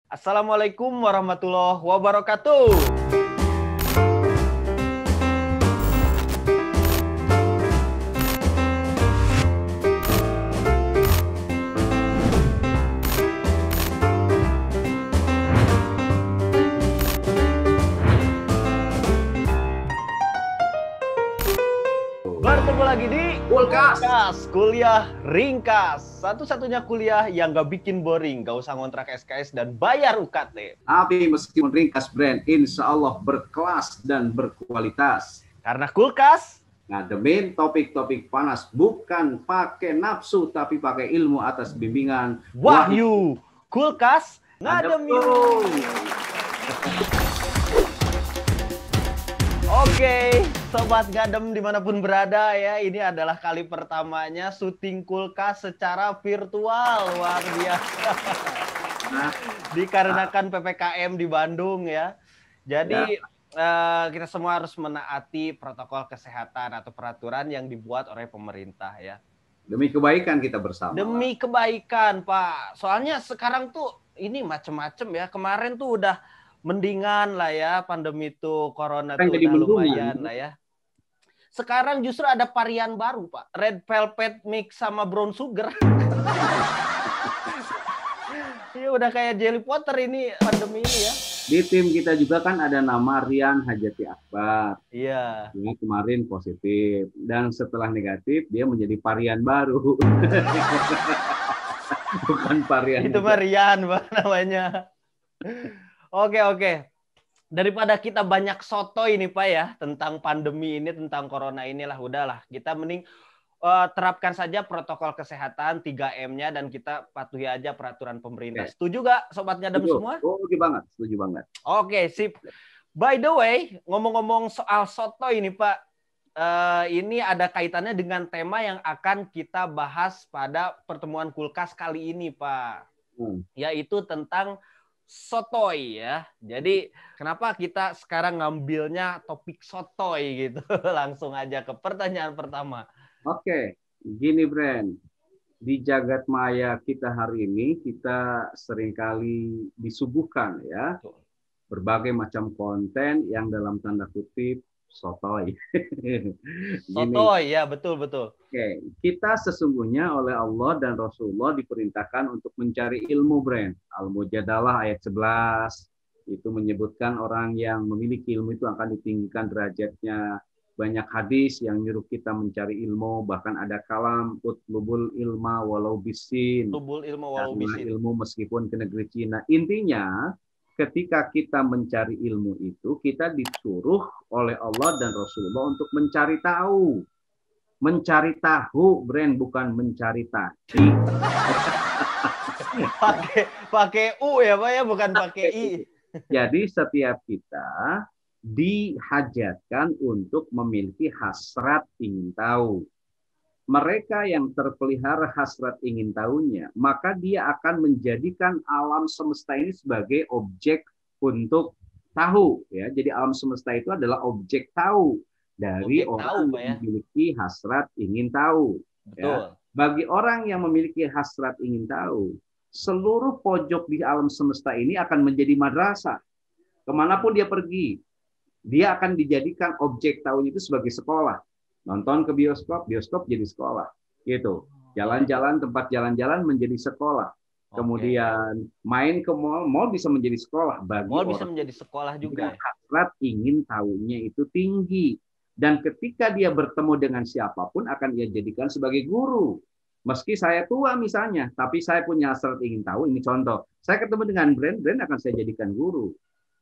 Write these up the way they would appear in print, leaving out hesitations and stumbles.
Assalamualaikum warahmatullahi wabarakatuh. Bertemu lagi di Kulkas Kuliah Ringkas. Satu-satunya kuliah yang gak bikin boring, gak usah ngontrak SKS dan bayar UKT. Tapi meskipun ringkas brand, insya Allah berkelas dan berkualitas. Karena Kulkas ngademin topik-topik panas, bukan pakai nafsu, tapi pakai ilmu atas bimbingan Wahyu. Kulkas ngadem yuk. Oke, Sobat Ngadem dimanapun berada ya, ini adalah kali pertamanya syuting Kulkas secara virtual, luar biasa. Dikarenakan PPKM di Bandung ya, jadi kita semua harus menaati protokol kesehatan atau peraturan yang dibuat oleh pemerintah ya. Demi kebaikan kita bersama. Demi kebaikan Pak, soalnya sekarang tuh ini macem-macem ya, kemarin tuh udah mendingan lah ya, pandemi itu, corona tuh udah lumayan lah ya. Sekarang justru ada varian baru Pak, red velvet mix sama brown sugar. Iya udah kayak Jelly Potter ini pandemi ini ya. Di tim kita juga kan ada nama Rian Hajati Akbar. Iya. Dia kemarin positif dan setelah negatif dia menjadi varian baru. Bukan varian. Itu varian Pak namanya. Oke. Daripada kita banyak soto ini Pak ya tentang pandemi ini, tentang corona inilah, udahlah kita mending terapkan saja protokol kesehatan 3M-nya dan kita patuhi aja peraturan pemerintah. Setuju gak Sobat Ngadem semua? Setuju banget. Oke, sip. By the way, ngomong-ngomong soal soto ini Pak, ini ada kaitannya dengan tema yang akan kita bahas pada pertemuan Kulkas kali ini Pak. Yaitu tentang sotoy ya. Jadi kenapa kita sekarang ngambilnya topik sotoy gitu? Langsung aja ke pertanyaan pertama. Oke, gini Brand. Di jagat maya kita hari ini kita seringkali disuguhkan ya berbagai macam konten yang dalam tanda kutip sotoy. Sotoy ya, betul. Oke, kita sesungguhnya oleh Allah dan Rasulullah diperintahkan untuk mencari ilmu Brand. Al-Mujadalah ayat 11 itu menyebutkan orang yang memiliki ilmu itu akan ditinggikan derajatnya. Banyak hadis yang nyuruh kita mencari ilmu, bahkan ada kalam utlubul ilma walau bisin. Ilmu meskipun ke negeri Cina. Intinya ketika kita mencari ilmu itu, kita disuruh oleh Allah dan Rasulullah untuk mencari tahu. Mencari tahu, Brand, bukan mencari tadi. pakai U ya Pak ya, bukan pakai I. Jadi setiap kita dihajatkan untuk memiliki hasrat ingin tahu. Mereka yang terpelihara hasrat ingin tahunya, maka dia akan menjadikan alam semesta ini sebagai objek untuk tahu. Ya, jadi alam semesta itu adalah objek tahu dari orang yang memiliki hasrat ingin tahu. Ya. Bagi orang yang memiliki hasrat ingin tahu, seluruh pojok di alam semesta ini akan menjadi madrasah. Kemanapun dia pergi, dia akan dijadikan objek tahunya itu sebagai sekolah. Nonton ke bioskop, bioskop jadi sekolah. Gitu. Jalan-jalan, tempat jalan-jalan menjadi sekolah. Kemudian main ke mall, mall bisa menjadi sekolah. Mall bisa menjadi sekolah juga. Hasrat ingin tahunya itu tinggi. Dan ketika dia bertemu dengan siapapun akan ia jadikan sebagai guru. Meski saya tua misalnya, tapi saya punya hasrat ingin tahu. Ini contoh. Saya ketemu dengan Brand akan saya jadikan guru.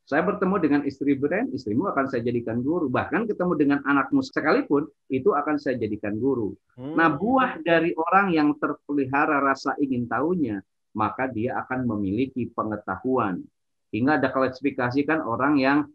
Saya bertemu dengan istri Brand, istrimu akan saya jadikan guru. Bahkan ketemu dengan anakmu sekalipun, itu akan saya jadikan guru. Nah, buah dari orang yang terpelihara rasa ingin tahunya, maka dia akan memiliki pengetahuan. Hingga ada klasifikasi kan orang yang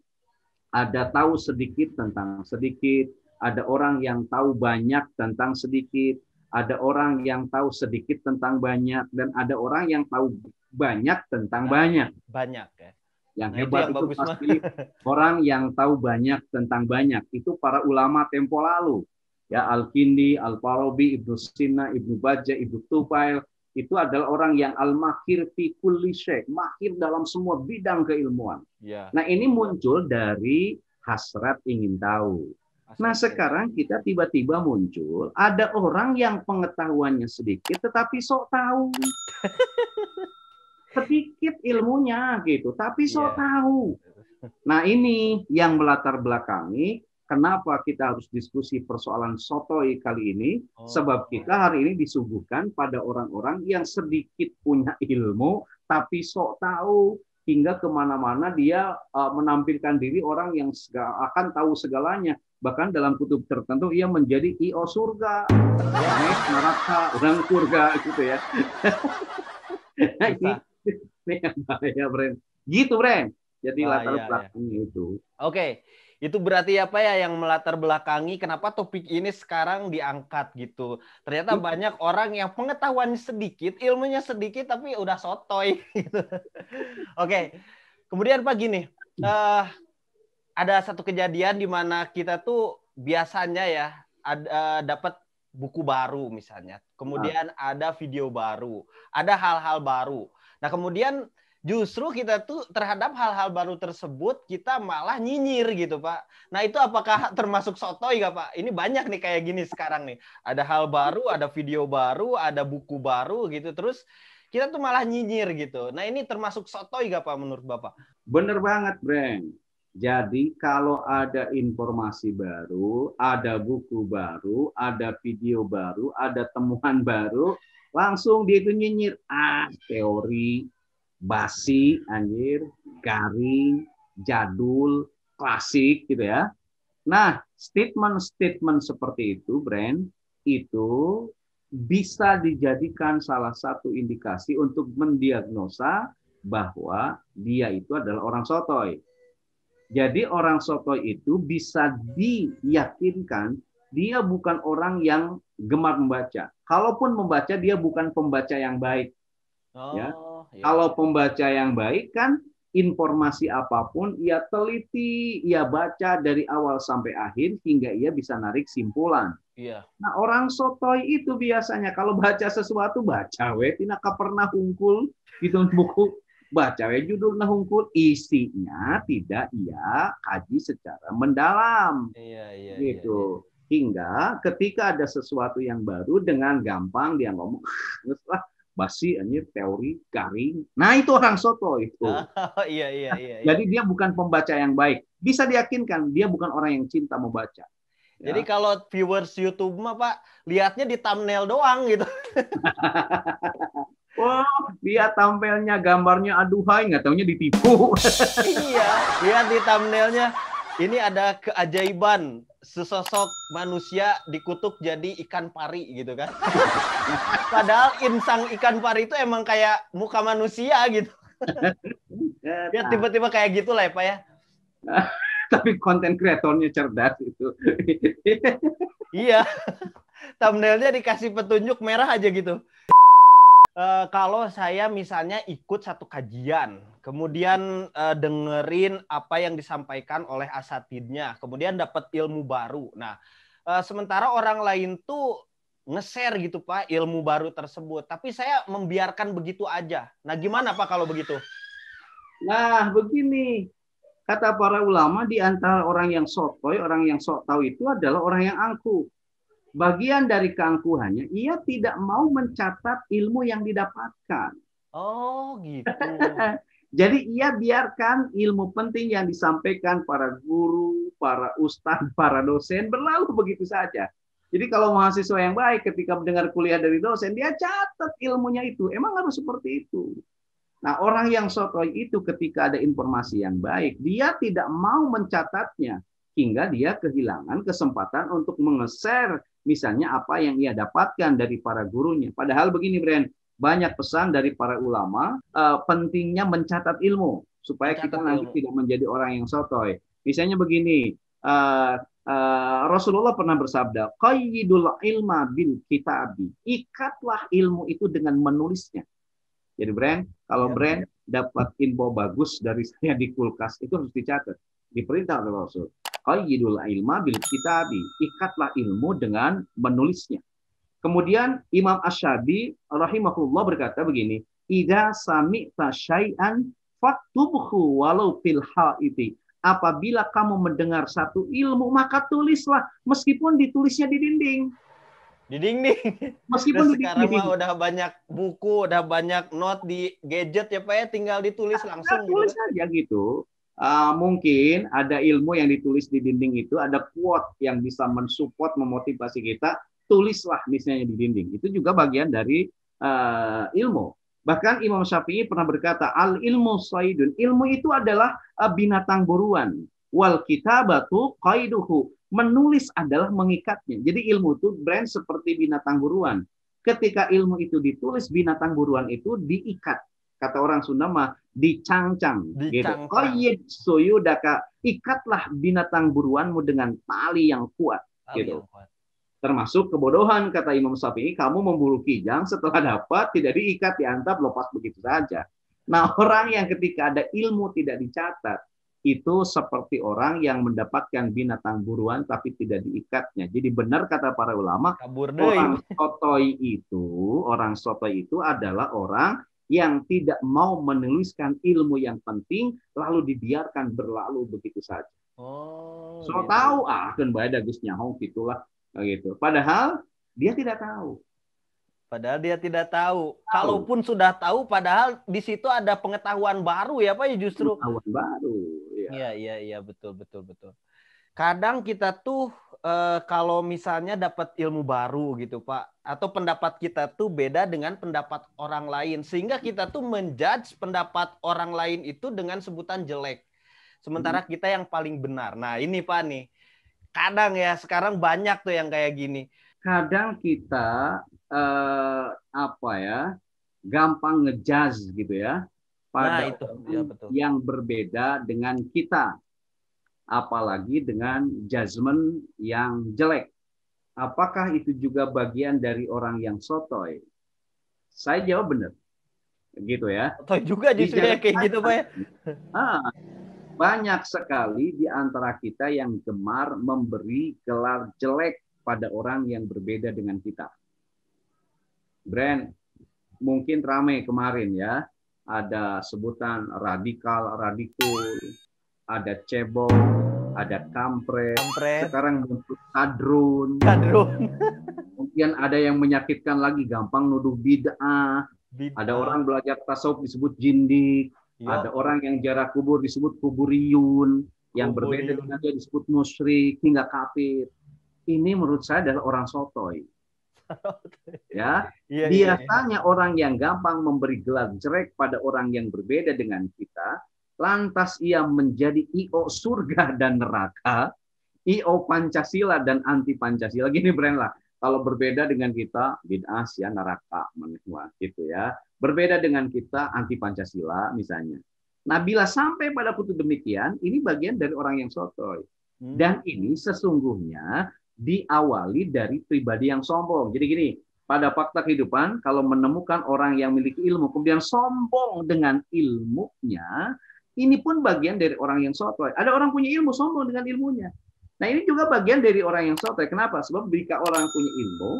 ada tahu sedikit tentang sedikit, ada orang yang tahu banyak tentang sedikit, ada orang yang tahu sedikit tentang banyak, dan ada orang yang tahu banyak tentang banyak. Banyak ya. Yang hebat itu pasti orang yang tahu banyak tentang banyak. Itu para ulama tempo lalu. Ya, Al-Kindi, Al-Farabi, Ibnu Sina, Ibnu Bajjah, Ibnu Tufail. itu adalah orang yang al-mahir fi kulli syai, mahir dalam semua bidang keilmuan. Ya. Nah, ini muncul dari hasrat ingin tahu. Nah, sekarang kita tiba-tiba muncul ada orang yang pengetahuannya sedikit tetapi sok tahu. Sedikit ilmunya gitu, tapi sok tahu. Nah, ini yang melatar belakangi kenapa kita harus diskusi persoalan sotoy kali ini. Sebab kita hari ini disuguhkan pada orang-orang yang sedikit punya ilmu, tapi sok tahu. Hingga kemana-mana dia menampilkan diri orang yang akan tahu segalanya. Bahkan dalam kutub tertentu ia menjadi I.O. surga. Neraka, orang surga gitu ya. Ini yang bahaya, Bren. Gitu, Bren. Jadi latar belakangnya itu. Oke. Itu berarti apa ya yang melatar belakangi kenapa topik ini sekarang diangkat gitu. Ternyata banyak orang yang pengetahuannya sedikit, ilmunya sedikit, tapi udah sotoy. Gitu. Oke. Kemudian Pak gini, ada satu kejadian di mana kita tuh biasanya ya dapat buku baru misalnya. Kemudian ada video baru, ada hal-hal baru. Nah kemudian justru kita tuh terhadap hal-hal baru tersebut kita malah nyinyir gitu Pak. Nah itu apakah termasuk sotoy nggak Pak? Ini banyak nih kayak gini sekarang nih. Ada hal baru, ada video baru, ada buku baru gitu. Terus kita tuh malah nyinyir gitu. Nah ini termasuk sotoy nggak Pak menurut Bapak? Bener banget, Breng. Jadi kalau ada informasi baru, ada buku baru, ada video baru, ada temuan baru, langsung dia itu nyinyir. Teori basi, anjir, garing, jadul, klasik gitu ya. Nah, statement-statement seperti itu, Brand, itu bisa dijadikan salah satu indikasi untuk mendiagnosa bahwa dia itu adalah orang sotoy. Jadi orang sotoy itu bisa diyakinkan dia bukan orang yang gemar membaca. Kalaupun membaca, dia bukan pembaca yang baik. Ya. Kalau pembaca yang baik kan informasi apapun ia teliti, ia baca dari awal sampai akhir hingga ia bisa narik simpulan. Iya. Nah orang sotoy itu biasanya kalau baca sesuatu baca we tina pernah hungkul gitu buku baca we judul nah hungkul isinya tidak ia kaji secara mendalam. Iya, gitu. Hingga ketika ada sesuatu yang baru dengan gampang dia ngomong basi anjir teori garing. Nah itu orang soto itu. Iya. Jadi dia bukan pembaca yang baik. Bisa diyakinkan dia bukan orang yang cinta membaca. Jadi kalau viewers YouTube mah Pak lihatnya di thumbnail doang gitu. Dia tampilnya gambarnya aduhai nggak taunya ditipu. Iya, lihat di thumbnailnya. Ini ada keajaiban sesosok manusia dikutuk jadi ikan pari gitu kan. Padahal insang ikan pari itu emang kayak muka manusia gitu. Ya tiba-tiba kayak gitu lah ya Pak ya. Tapi konten kreatornya cerdas itu. Iya. Thumbnailnya dikasih petunjuk merah aja gitu. Kalau saya misalnya ikut satu kajian, kemudian dengerin apa yang disampaikan oleh asatidnya, kemudian dapat ilmu baru. Nah, sementara orang lain tuh nge-share gitu Pak ilmu baru tersebut, tapi saya membiarkan begitu aja. Nah, gimana Pak kalau begitu? Nah, begini. Kata para ulama di antara orang yang sotoy, orang yang sok tahu itu adalah orang yang angkuh. Bagian dari keangkuhannya, ia tidak mau mencatat ilmu yang didapatkan. Oh, gitu. Jadi ia biarkan ilmu penting yang disampaikan para guru, para ustadz, para dosen berlalu begitu saja. Jadi kalau mahasiswa yang baik ketika mendengar kuliah dari dosen, dia catat ilmunya itu. Emang harus seperti itu. Nah, orang yang sotoy itu ketika ada informasi yang baik, dia tidak mau mencatatnya. Hingga dia kehilangan kesempatan untuk menge-share misalnya apa yang ia dapatkan dari para gurunya. Padahal begini, Bren, banyak pesan dari para ulama pentingnya mencatat ilmu supaya kita nanti tidak menjadi orang yang sotoy. Misalnya begini, Rasulullah pernah bersabda, qayyidul ilma bil kitabi. Ikatlah ilmu itu dengan menulisnya. Jadi Bren, kalau Bren dapat info bagus dari saya di kulkas itu harus dicatat. Diperintah oleh Rasul. Qayyidul ilma bil kitabi. Ikatlah ilmu dengan menulisnya. Kemudian Imam Asy-Syafi'i rahimahullah berkata begini, "Idza sami'ta syai'an faktubhu walau fil haiti." Apabila kamu mendengar satu ilmu, maka tulislah meskipun ditulisnya di dinding. Di dinding. Meskipun Dan sekarang mah udah banyak buku, udah banyak note di gadget ya Pak ya, tinggal ditulis langsung tulis gitu. aja gitu. Mungkin ada ilmu yang ditulis di dinding itu, ada quote yang bisa mensupport, memotivasi kita, tulislah misalnya di dinding. Itu juga bagian dari ilmu. Bahkan Imam Syafi'i pernah berkata, al ilmu saidun. Ilmu itu adalah binatang buruan. Wal kitabatu qaiduhu. Menulis adalah mengikatnya. Jadi ilmu itu brand seperti binatang buruan. Ketika ilmu itu ditulis, binatang buruan itu diikat. Kata orang Sunda mah dicangcang. Gitu. Qayyid suyudaka. Ikatlah binatang buruanmu dengan tali yang kuat. Gitu. Termasuk kebodohan, kata Imam Syafi'i, kamu memburu kijang setelah dapat, tidak diikat, diantap, lepas begitu saja. Nah, orang yang ketika ada ilmu tidak dicatat, itu seperti orang yang mendapatkan binatang buruan tapi tidak diikatnya. Jadi benar kata para ulama, orang sotoi itu adalah orang yang tidak mau menuliskan ilmu yang penting, lalu dibiarkan berlalu begitu saja. So gitu. Tahu, kan bae dagus nyahong gitulah. Gitu. Padahal dia tidak tahu. Kalaupun sudah tahu, padahal di situ ada pengetahuan baru ya Pak ya justru. Pengetahuan baru. Iya betul. Kadang kita tuh kalau misalnya dapat ilmu baru gitu Pak, atau pendapat kita tuh beda dengan pendapat orang lain, sehingga kita tuh menjudge pendapat orang lain itu dengan sebutan jelek. Sementara kita yang paling benar. Nah ini Pak nih. Kadang ya sekarang banyak tuh yang kayak gini. Kadang kita gampang ngejudge gitu ya pada orang yang berbeda dengan kita, apalagi dengan judgement yang jelek. Apakah itu juga bagian dari orang yang sotoy? Saya jawab benar, gitu ya. Sotoy juga justru ya kayak gitu Pak ya. Banyak sekali di antara kita yang gemar memberi gelar jelek pada orang yang berbeda dengan kita. Brand, mungkin ramai kemarin ya, ada sebutan radikal, ada cebol, ada kampret. Sekarang bentuk kadrun. Kemudian ada yang menyakitkan lagi, gampang nuduh bid'ah. Ada orang belajar tasawuf disebut jindik. Ada orang yang ziarah kubur disebut kuburiyun, yang berbeda dengan dia disebut musyrik hingga kafir. Ini menurut saya adalah orang sotoy. Ya, biasanya orang yang gampang memberi gelar jelek pada orang yang berbeda dengan kita, lantas ia menjadi IO surga dan neraka, IO Pancasila dan anti Pancasila. Gini brand lah. Kalau berbeda dengan kita, bid'ah sia neraka menua gitu ya. Berbeda dengan kita anti Pancasila misalnya. Nah, bila sampai pada putus demikian, ini bagian dari orang yang sotoy. Dan ini sesungguhnya diawali dari pribadi yang sombong. Jadi gini, pada fakta kehidupan, kalau menemukan orang yang memiliki ilmu, kemudian sombong dengan ilmunya, ini pun bagian dari orang yang sotoy. Ada orang punya ilmu, sombong dengan ilmunya. Nah, ini juga bagian dari orang yang sotoy. Kenapa? Sebab jika orang punya ilmu,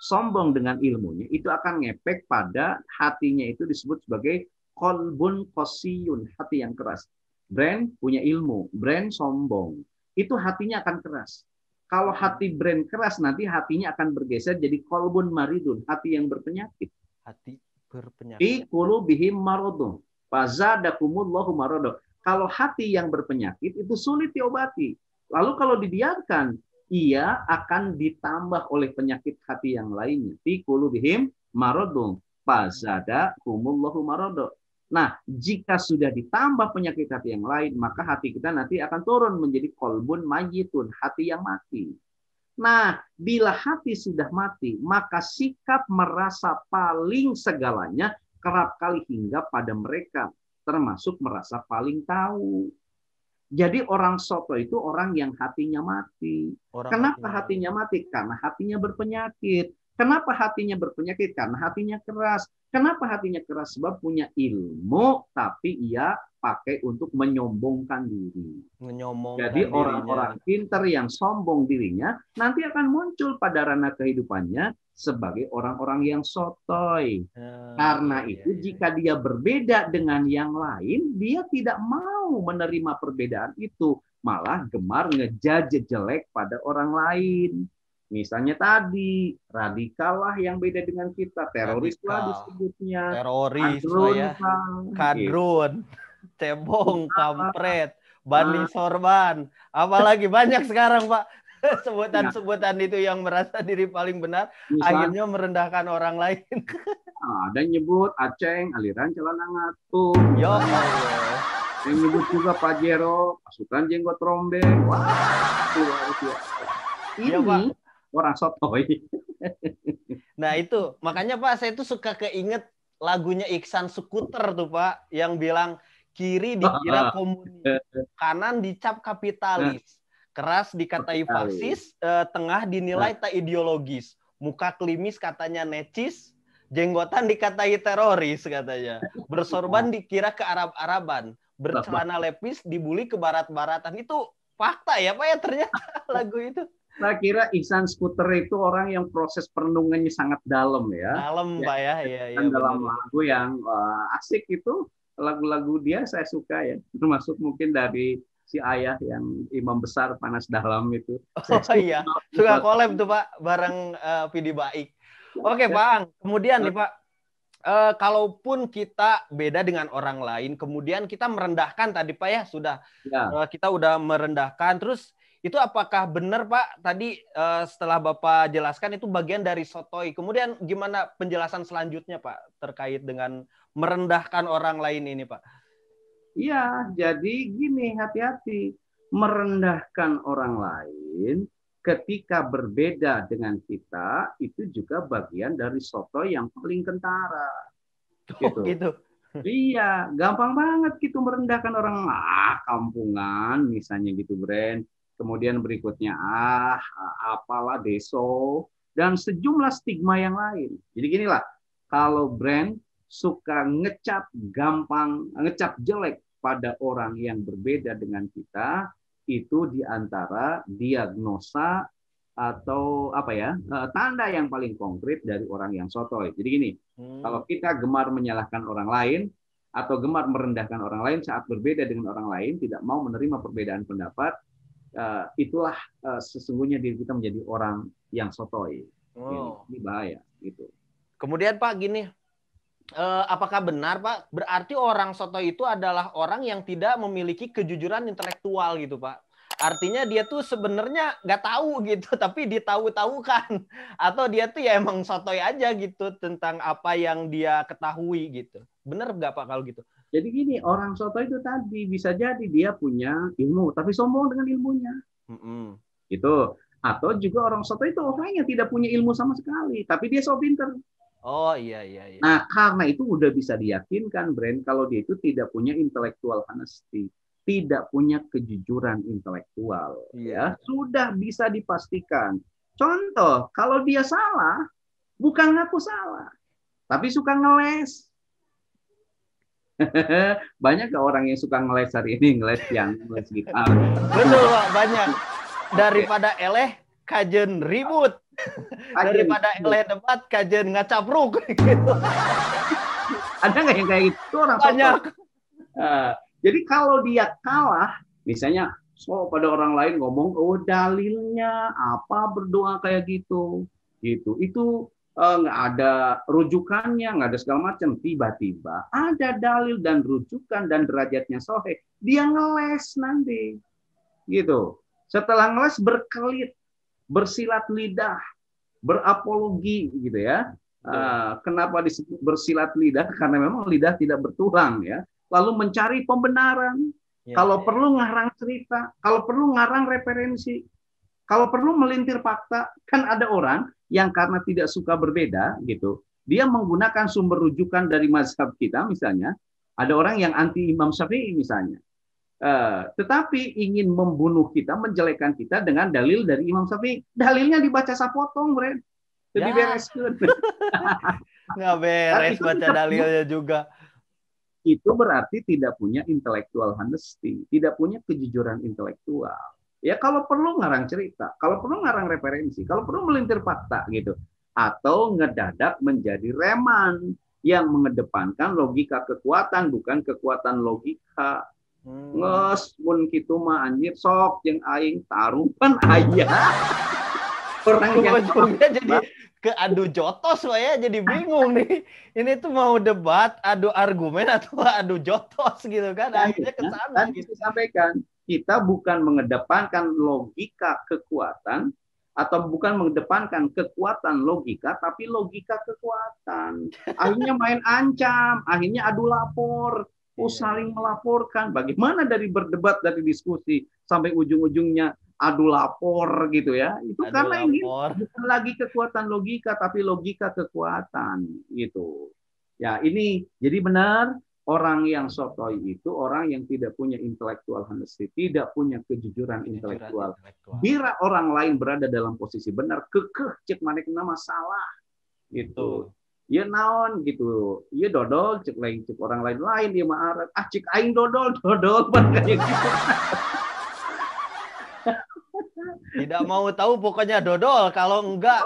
sombong dengan ilmunya, itu akan ngepek pada hatinya, itu disebut sebagai qalbun qasiyun, hati yang keras. Brand punya ilmu, brand sombong. Itu hatinya akan keras. Kalau hati brand keras, nanti hatinya akan bergeser jadi qalbun maridun, hati yang berpenyakit. Hati berpenyakit. Fi qulubihim maradun. Fazadakumullahu maradun. Kalau hati yang berpenyakit itu sulit diobati. Lalu kalau dibiarkan, ia akan ditambah oleh penyakit hati yang lainnya. Fi qulubihim maradun. Fazadakumullahu maradun. Nah, jika sudah ditambah penyakit hati yang lain, maka hati kita nanti akan turun menjadi qalbun mayyitun, hati yang mati. Nah, bila hati sudah mati, maka sikap merasa paling segalanya kerap kali hingga pada mereka, termasuk merasa paling tahu. Jadi orang soto itu orang yang hatinya mati. Kenapa hatinya mati? Karena hatinya berpenyakit. Kenapa hatinya berpenyakit? Karena hatinya keras. Kenapa hatinya keras? Sebab punya ilmu, tapi ia pakai untuk menyombongkan diri. Menyombongkan Jadi dirinya. orang-orang pinter yang sombong dirinya nanti akan muncul pada ranah kehidupannya sebagai orang-orang yang sotoy. Karena itu jika dia berbeda dengan yang lain, dia tidak mau menerima perbedaan itu, malah gemar ngejudge jelek pada orang lain. Misalnya tadi, radikal lah yang beda dengan kita, teroris lah disebutnya, teroris, kadrun, kadrun, cebong, kampret, bani sorban, apalagi banyak sekarang Pak sebutan-sebutan itu yang merasa diri paling benar, akhirnya merendahkan orang lain. Ada nyebut Aceng, aliran celana ngatung. Yo, yang nyebut juga Pajero, pasukan jenggot rombeng. Wah, luar biasa. Ini ya, orang sotoy. Nah itu, makanya Pak, saya tuh suka keinget lagunya Iksan Skuter tuh Pak, yang bilang kiri dikira komunis, kanan dicap kapitalis, keras dikatai fasis, tengah dinilai tak ideologis, muka klimis katanya necis, jenggotan dikatai teroris katanya, bersorban dikira ke Arab-Araban, bercelana lepis dibully ke barat-baratan. Itu fakta ya Pak ya ternyata lagu itu. Saya kira Iksan Skuter itu orang yang proses perenungannya sangat dalam ya. Dalam Pak ya. Dan dalam lagu yang asik itu, lagu-lagu dia saya suka ya. Termasuk mungkin dari si Ayah yang imam besar Panas Dalam itu. Oh iya, suka collab tuh Pak bareng Vidi Baik. Oke Pak, kemudian nih Pak, kalaupun kita beda dengan orang lain, kemudian kita merendahkan tadi Pak ya, kita udah merendahkan, terus itu apakah benar Pak tadi setelah Bapak jelaskan itu bagian dari sotoy, kemudian gimana penjelasan selanjutnya Pak terkait dengan merendahkan orang lain ini Pak? Iya, jadi gini, hati-hati. Merendahkan orang lain ketika berbeda dengan kita, itu juga bagian dari sotoy yang paling kentara. Gitu. Iya, gampang banget gitu merendahkan orang. Kampungan misalnya gitu, Bren. Kemudian berikutnya, apalah deso. Dan sejumlah stigma yang lain. Jadi ginilah, kalau Bren suka ngecap jelek pada orang yang berbeda dengan kita, itu diantara diagnosa atau tanda yang paling konkret dari orang yang sotoy. Jadi gini, kalau kita gemar menyalahkan orang lain atau gemar merendahkan orang lain saat berbeda dengan orang lain, tidak mau menerima perbedaan pendapat, itulah sesungguhnya diri kita menjadi orang yang sotoy. Ini bahaya gitu. Kemudian Pak gini, apakah benar Pak berarti orang sotoy itu adalah orang yang tidak memiliki kejujuran intelektual gitu Pak? Artinya dia tuh sebenarnya nggak tahu gitu, tapi ditahu-tahukan, atau dia tuh ya emang sotoy aja gitu tentang apa yang dia ketahui gitu. Benar nggak Pak kalau gitu? Jadi gini, orang sotoy itu tadi bisa jadi dia punya ilmu, tapi sombong dengan ilmunya. Gitu. Atau juga orang sotoy itu orang yang tidak punya ilmu sama sekali, tapi dia so pinter. Oh iya. Nah, karena itu udah bisa diyakinkan, Bren, kalau dia itu tidak punya intellectual honesty, tidak punya kejujuran intelektual. Ya, sudah bisa dipastikan. Contoh, kalau dia salah, bukan ngaku salah, tapi suka ngeles. Banyak gak orang yang suka ngeles hari ini, ngeles gitar? Betul Pak, banyak. Daripada eleh kajen ribut, daripada eleh debat kajen ngacapruk gitu. Ada nggak yang kayak gitu? Orang banyak. Jadi kalau dia kalah, misalnya pada orang lain ngomong, dalilnya apa berdoa kayak gitu, itu nggak ada rujukannya, nggak ada segala macam. Tiba-tiba ada dalil dan rujukan dan derajatnya sahih, dia ngeles nanti, gitu. Setelah ngeles berkelit, bersilat lidah, berapologi, gitu ya. Kenapa disebut bersilat lidah? Karena memang lidah tidak bertulang, ya. Lalu mencari pembenaran. Kalau perlu ngarang cerita, kalau perlu ngarang referensi, kalau perlu melintir fakta. Kan ada orang yang karena tidak suka berbeda, gitu, dia menggunakan sumber rujukan dari mazhab kita, misalnya. Ada orang yang anti Imam Syafi'i misalnya. Tetapi ingin membunuh kita, menjelekkan kita dengan dalil dari Imam Syafi'i. Dalilnya dibaca sapotong, Bren. Lebih beres. Nggak beres baca dalilnya juga. itu berarti tidak punya intellectual honesty, tidak punya kejujuran intelektual. Ya kalau perlu ngarang cerita, kalau perlu ngarang referensi, kalau perlu melintir fakta gitu. Atau ngedadak menjadi reman yang mengedepankan logika kekuatan, bukan kekuatan logika. Nges mun kitu mah anjir sok yang aing taruhan ayah. Orang yang ujungnya jadi ke adu jotos ya, jadi bingung nih. Ini tuh mau debat, adu argumen atau adu jotos gitu kan? Akhirnya ke sana tadi gitu. saya sampaikan, kita bukan mengedepankan logika kekuatan atau bukan mengedepankan kekuatan logika, tapi logika kekuatan. Akhirnya main ancam, akhirnya adu lapor, saling melaporkan. Bagaimana dari berdebat, dari diskusi sampai ujung-ujungnya adu lapor gitu ya? Itu Adu karena ini lapor. bukan lagi kekuatan logika, tapi logika kekuatan gitu. Ya ini jadi benar. Orang yang sotoy itu orang yang tidak punya intellectual honesty, tidak punya kejujuran intelektual. Bila orang lain berada dalam posisi benar, kekeh cek mana kena masalah gitu. Ya naon gitu. Ya dodol cek lain cek orang lain dia marah. Ah cek aing dodol kayak gitu. Tidak mau tahu pokoknya dodol, kalau enggak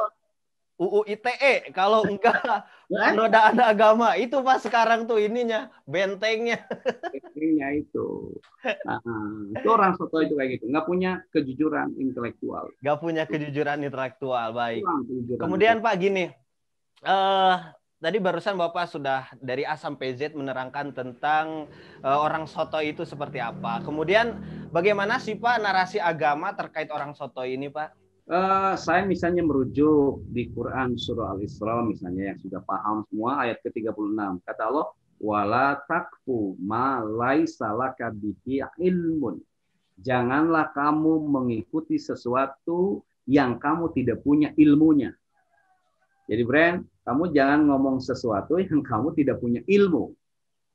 UU ITE, kalau enggak penodaan agama. Itu Pak sekarang tuh ininya, bentengnya. Bentengnya itu. Nah, itu orang soto itu kayak gitu, nggak punya kejujuran intelektual. Nggak punya kejujuran intelektual, baik. Kemudian Pak gini, tadi barusan Bapak sudah dari A sampai Z menerangkan tentang orang soto itu seperti apa. Kemudian bagaimana sih Pak narasi agama terkait orang soto ini Pak? Saya misalnya merujuk di Quran surah Al-Isra misalnya yang sudah paham semua ayat ke-36. Kata Allah, wala takfu ma laisa laka bihi ilmun. Janganlah kamu mengikuti sesuatu yang kamu tidak punya ilmunya. Jadi Bren, kamu jangan ngomong sesuatu yang kamu tidak punya ilmu.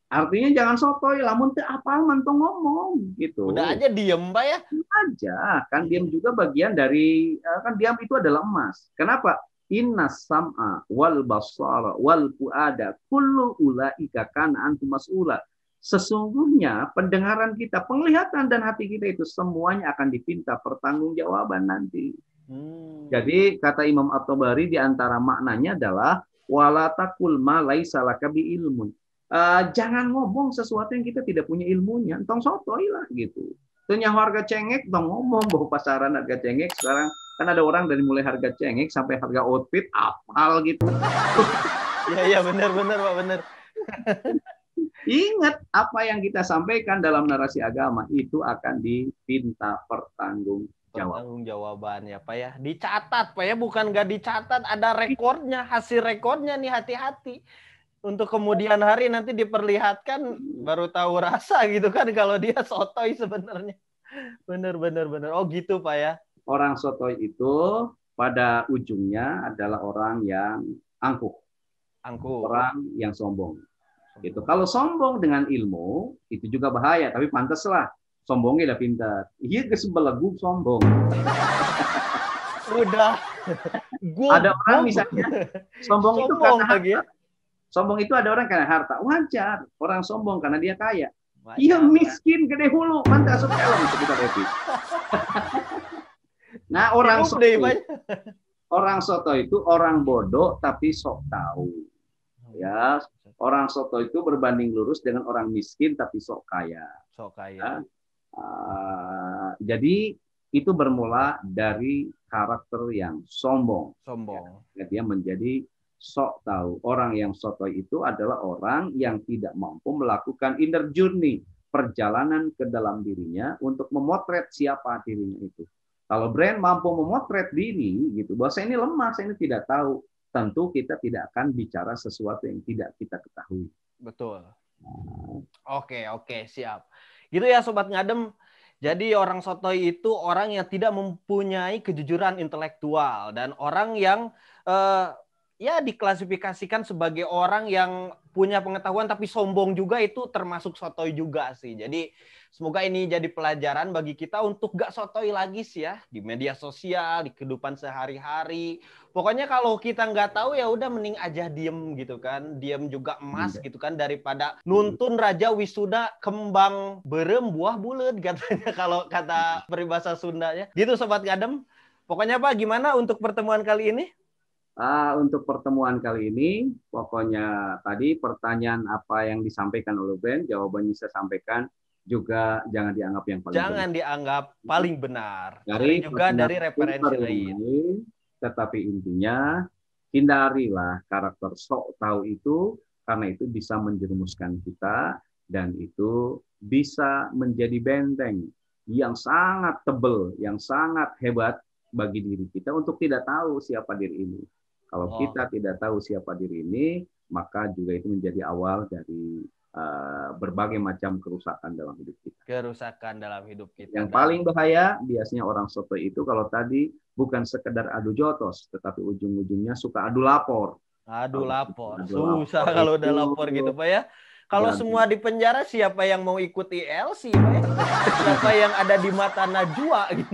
Artinya jangan sotoy, lamun teu apal mantong ngomong gitu. Udah aja diem Pak ya. Aja, kan diam juga bagian dari kan diam itu adalah emas. Kenapa? Inna sam'a wal basara wal fuada kullu ulaika kana antum mas'ula. Sesungguhnya pendengaran kita, penglihatan dan hati kita itu semuanya akan dipinta pertanggungjawaban nanti. Jadi kata Imam At-Tabari di antara maknanya adalah wala taqul ma laisa laka bi ilmun. Jangan ngomong sesuatu yang kita tidak punya ilmunya. Entong sotoy lah gitu. Ternyata harga cengek, dong ngomong bahwa pasaran harga cengek sekarang kan ada orang dari mulai harga cengek sampai harga outfit apal gitu. Iya benar Pak benar. Ingat apa yang kita sampaikan dalam narasi agama itu akan dipinta pertanggungjawaban ya Pak ya. Dicatat Pak ya, bukan nggak dicatat, ada rekornya, hasil rekornya nih, hati-hati. Untuk kemudian hari nanti diperlihatkan baru tahu rasa gitu kan kalau dia sotoy sebenarnya. Benar. Oh gitu Pak ya. Orang sotoy itu pada ujungnya adalah orang yang angkuh. Orang yang sombong. Gitu. Kalau sombong dengan ilmu itu juga bahaya, tapi pantaslah sombongnya udah pintar. Iya kesebelagu sombong. Udah. Ada orang misalnya sombong itu karena lagi ya. Sombong itu ada orang karena harta, wajar. Orang sombong karena dia kaya. Iya miskin gede hulu, mantap asup helm kita Devi. Nah orang soto itu orang bodoh tapi sok tahu. Ya, orang soto itu berbanding lurus dengan orang miskin tapi sok kaya. Ya. Jadi itu bermula dari karakter yang sombong. Ya, dia menjadi sok tahu. Orang yang sotoy itu adalah orang yang tidak mampu melakukan inner journey, perjalanan ke dalam dirinya untuk memotret siapa dirinya itu. Kalau brand mampu memotret diri gitu, bahwa saya ini lemah, saya ini tidak tahu, tentu kita tidak akan bicara sesuatu yang tidak kita ketahui. Betul. Oke, siap. Gitu ya Sobat Ngadem. Jadi orang sotoy itu orang yang tidak mempunyai kejujuran intelektual dan orang yang ya diklasifikasikan sebagai orang yang punya pengetahuan tapi sombong juga, itu termasuk sotoy juga sih. Jadi semoga ini jadi pelajaran bagi kita untuk gak sotoy lagi sih ya di media sosial, di kehidupan sehari-hari. Pokoknya kalau kita nggak tahu ya udah mending aja diem gitu kan, diem juga emas gitu kan, daripada nuntun raja wisuda kembang berem buah bulet katanya kalau kata peribahasa Sundanya. Gitu Sobat Ngadem. Pokoknya Pak, gimana untuk pertemuan kali ini? Untuk pertemuan kali ini, pokoknya tadi pertanyaan apa yang disampaikan oleh Ben, jawabannya saya sampaikan, juga jangan dianggap yang paling jangan benar. dianggap paling benar. Cari juga dari referensi lain. Tetapi intinya hindarilah karakter sok tahu itu, karena itu bisa menjerumuskan kita dan itu bisa menjadi benteng yang sangat tebal, yang sangat hebat bagi diri kita untuk tidak tahu siapa diri ini. Kalau kita tidak tahu siapa diri ini, maka juga itu menjadi awal dari berbagai macam kerusakan dalam hidup kita. Kerusakan dalam hidup kita. Yang paling bahaya biasanya orang sotoy itu kalau tadi bukan sekedar adu jotos, tetapi ujung-ujungnya suka adu lapor. Adu lapor. Susah kalau udah lapor gitu Pak ya. Kalau semua di penjara, siapa yang mau ikut ILC Pak ya? Siapa yang ada di mata Najwa gitu.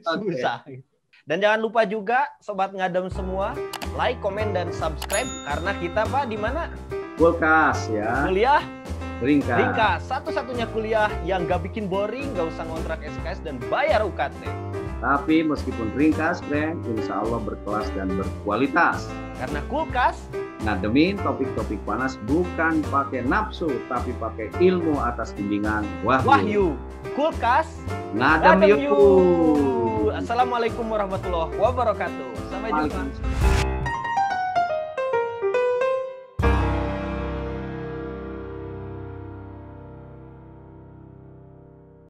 Susah. Okay. Dan jangan lupa juga Sobat Ngadem semua, like, komen, dan subscribe. Karena kita Pak di mana? Kulkas ya. Kuliah Ringkas. Ringkas. Satu-satunya kuliah yang gak bikin boring, gak usah ngontrak SKS dan bayar UKT. Tapi meskipun ringkas, friend, insya Allah berkelas dan berkualitas. Karena Kulkas ngademin topik-topik panas bukan pakai nafsu, tapi pakai ilmu atas bimbingan Wahyu. Kulkas ngadem yuk. Assalamualaikum warahmatullahi wabarakatuh. Sampai jumpa.